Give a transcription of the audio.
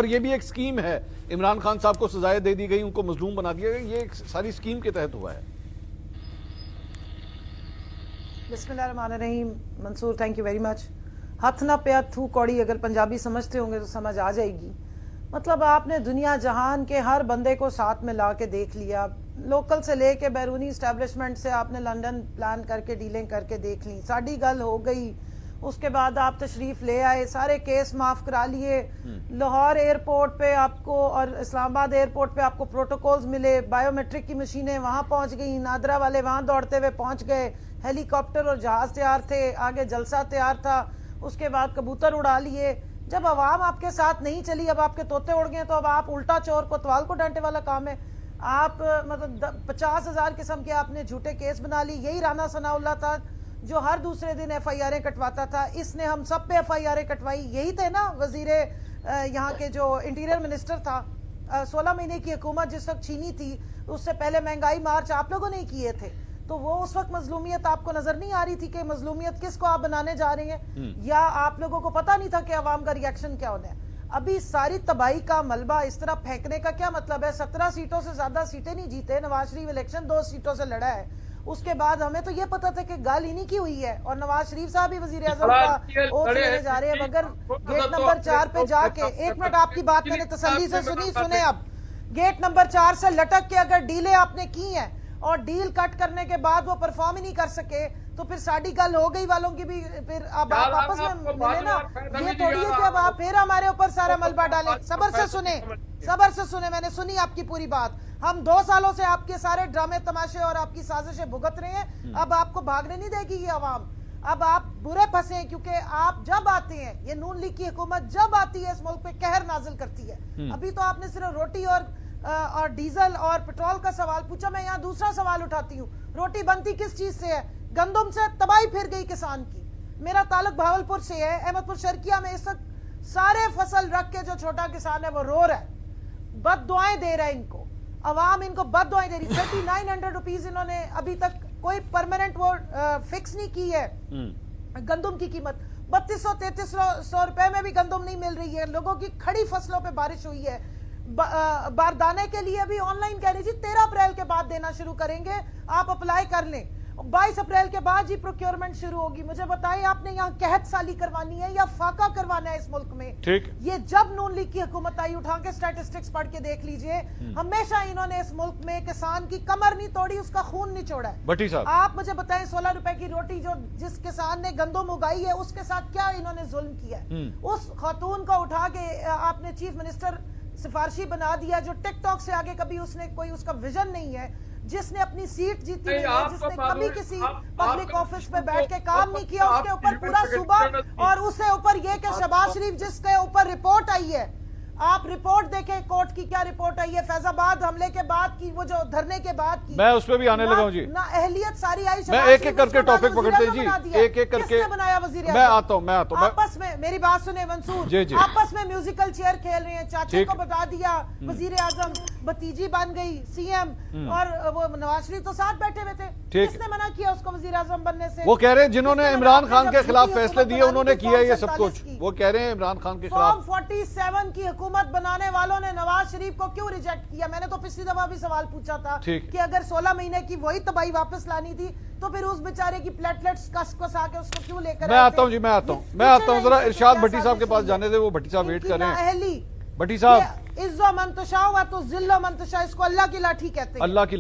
اور یہ بھی ایک سکیم ہے، عمران خان صاحب کو سزائیں دے دی گئی، ان کو مظلوم بنا دیا گیا، یہ ایک ساری سکیم کے تحت ہوا ہے۔ بسم اللہ الرحمن الرحیم۔ منصور تھینک یو ویری مچ۔ ہاتھ نہ پیا تھو کوڑی اگر پنجابی سمجھتے ہوں گے تو سمجھ آ جائے گی۔ مطلب آپ نے دنیا جہان کے ہر بندے کو ساتھ میں لا کے دیکھ لیا، لوکل سے لے کے بیرونی اسٹیبلشمنٹ سے آپ نے لنڈن پلان کر کے ڈیلنگ کر کے دیکھ لی، ساڑی گل ہو گئی۔ اس کے بعد آپ تشریف لے آئے، سارے کیس معاف کرا لیے، لاہور ایئرپورٹ پہ آپ کو اور اسلام آباد ایئرپورٹ پہ آپ کو پروٹوکولز ملے، بائیو میٹرک کی مشینیں وہاں پہنچ گئیں، نادرا والے وہاں دوڑتے ہوئے پہنچ گئے، ہیلی کاپٹر اور جہاز تیار تھے، آگے جلسہ تیار تھا، اس کے بعد کبوتر اڑا لیے۔ جب عوام آپ کے ساتھ نہیں چلی، اب آپ کے طوطے اڑ گئے، تو اب آپ الٹا چور کوتوال کو ڈانٹے والا کام ہے۔ آپ مطلب 50,000 قسم کے آپ نے جھوٹے کیس بنا لی۔ یہی رانا ثناء اللہ تھا جو ہر دوسرے دن ایف آئی آریں کٹواتا تھا، اس نے ہم سب پہ ایف آئی آریں کٹوائی۔ یہی تھے نا وزیر یہاں کے جو انٹیریئر منسٹر تھا، 16 مہینے کی حکومت جس وقت چھینی تھی، اس سے پہلے مہنگائی مارچ آپ لوگوں نے کیے تھے، تو وہ اس وقت مظلومیت آپ کو نظر نہیں آ رہی تھی کہ مظلومیت کس کو آپ بنانے جا رہے ہیں، یا آپ لوگوں کو پتہ نہیں تھا کہ عوام کا ریاکشن کیا ہونا ہے؟ ابھی ساری تباہی کا ملبہ اس طرح پھینکنے کا کیا مطلب ہے؟ 17 سیٹوں سے زیادہ سیٹیں نہیں جیتے، نواز شریف الیکشن 2 سیٹوں سے لڑا ہے۔ اس کے بعد ہمیں تو یہ پتا تھا کہ گال انہی کی ہوئی ہے، اور نواز شریف صاحب بھی وزیر اعظم کا اوتھ لینے جا رہے ہیں، مگر گیٹ نمبر 4 پہ جا کے، ایک منٹ آپ کی بات میں نے تسلی سے سنیں، اب گیٹ نمبر 4 سے لٹک کے اگر ڈیلیں آپ نے کی ہیں اور ڈیل کٹ کرنے کے بعد وہ پرفارم ہی نہیں کر سکے، تو پھر ساڑی گل ہو گئی والوں کی بھی، پھر اب آپ آپس میں ملے نا۔ یہ تھوڑی ہے کہ اب آپ پھر ہمارے اوپر سارا ملبہ ڈالیں۔ صبر سے سنیں، میں نے سنی آپ کی پوری بات۔ ہم 2 سالوں سے آپ کے سارے ڈرامے تماشے اور آپ کی سازشیں بھگت رہے ہیں، اب آپ کو بھاگنے نہیں دے گی یہ عوام۔ اب آپ برے پھنسے ہیں، کیونکہ آپ جب آتے ہیں، یہ نون لیگ کی حکومت جب آتی ہے اس ملک پہ قہر نازل کرتی ہے۔ ابھی تو آپ نے صرف روٹی اور ڈیزل اور پیٹرول کا سوال پوچھا، میں یہاں دوسرا سوال اٹھاتی ہوں، روٹی بنتی کس چیز سے ہے؟ گندم سے تباہی پھر گئی کسان کی۔ میرا تعلق بھاولپور سے ہے، احمد پور شرکیہ میں اس وقت سارے فصل رکھ کے جو چھوٹا کسان ہے وہ رو رہا ہے، بد دعائیں دے رہا ہے ان کو، عوام ان کو بد دعائیں دے رہی۔ 3900 روپیز انہوں نے ابھی تک کوئی پرماننٹ وہ فکس نہیں کی ہے گندم کی قیمت۔ 3200-3300 روپے میں بھی گندم نہیں مل رہی ہے، لوگوں کی کھڑی فصلوں پہ بارش ہوئی ہے۔ باردانے کے لیے ابھی آن لائن کہہ رہی جی 13 اپریل کے بعد دینا شروع کریں گے، آپ اپلائی کر لیں۔ 22 اپریل کے بعد جی پروکیورمنٹ شروع ہوگی۔ مجھے بتائیں آپ نے یہاں قحط سالی کروانی ہے یا فاقہ کروانا ہے اس ملک میں؟ یہ جب نون لیگ کی حکومت آئی، اٹھا کے سٹیٹسٹکس پڑھ کے دیکھ لیجئے، ہمیشہ انہوں نے اس ملک میں کسان کی کمر نہیں توڑی، اس کا خون نہیں چھوڑا ہے۔ بٹی صاحب آپ مجھے بتائیں 16 روپے کی روٹی جو جس کسان نے گندم اگائی ہے اس کے ساتھ کیا انہوں نے ظلم کیا ہے؟ اس خاتون کو اٹھا کے آپ نے چیف منسٹر سفارشی بنا دیا، جو ٹک ٹاک سے آگے کبھی اس نے کوئی اس کا ویژن نہیں ہے، جس نے اپنی سیٹ جیتی نہیں ہے، جس نے کبھی کسی پبلک آفس پہ بیٹھ کے کام نہیں کیا، اس کے اوپر پورا صوبہ، اور اس سے اوپر یہ کہ شہباز شریف جس کے اوپر رپورٹ آئی ہے، آپ رپورٹ دیکھیں کورٹ کی کیا رپورٹ آئی ہے فیض آباد حملے کے بعد کی، وہ جو دھرنے کے بعد کی، میں اس پہ بھی آنے لگا ہوں جی، نہ اہلیت ساری آئی۔ میں ایک ایک کر کے ٹاپک پکڑتے ہیں جی، ایک ایک کر کے کس نے بنایا وزیر اعظم؟ میں آتا ہوں آپس میں میری بات سنیں منصور، آپس میں میوزیکل چیئر کھیل رہے ہیں، چاچے کو بتا دیا وزیر اعظم، بھتیجی بن گئی سی ایم، اور وہ نواز شریف تو ساتھ بیٹھے ہوئے تھے، کس نے منع کیا اس کو وزیر اعظم بننے سے؟ وہ کہہ رہے ہیں جنہوں نے عمران خان کے خلاف فیصلے دیے انہوں نے کیا یہ سب کچھ، وہ کہہ رہے ہیں عمران خان کے خلاف۔ فارم 47 کی حکومت بنانے والوں نے نواز شریف کو کیوں ریجیکٹ کیا؟ میں نے تو پچھلی دفعہ بھی سوال پوچھا تھا کہ اگر 16 مہینے کی وہی تباہی واپس لانی تھی تو پھر اس بیچارے کی پلیٹلیٹس کس کس آ کے اس کو کیوں لے کر؟ میں آتا ہوں جی، میں آتا ہوں ذرا ارشاد بھٹی صاحب کے پاس جانے دے، وہ بھٹی صاحب ویٹ کر رہے ہیں۔ بھٹی صاحب، عزو منتشا و تو ذل و منتشا، اس کو اللہ کی لاٹھی کہتے ہیں۔ اللہ کی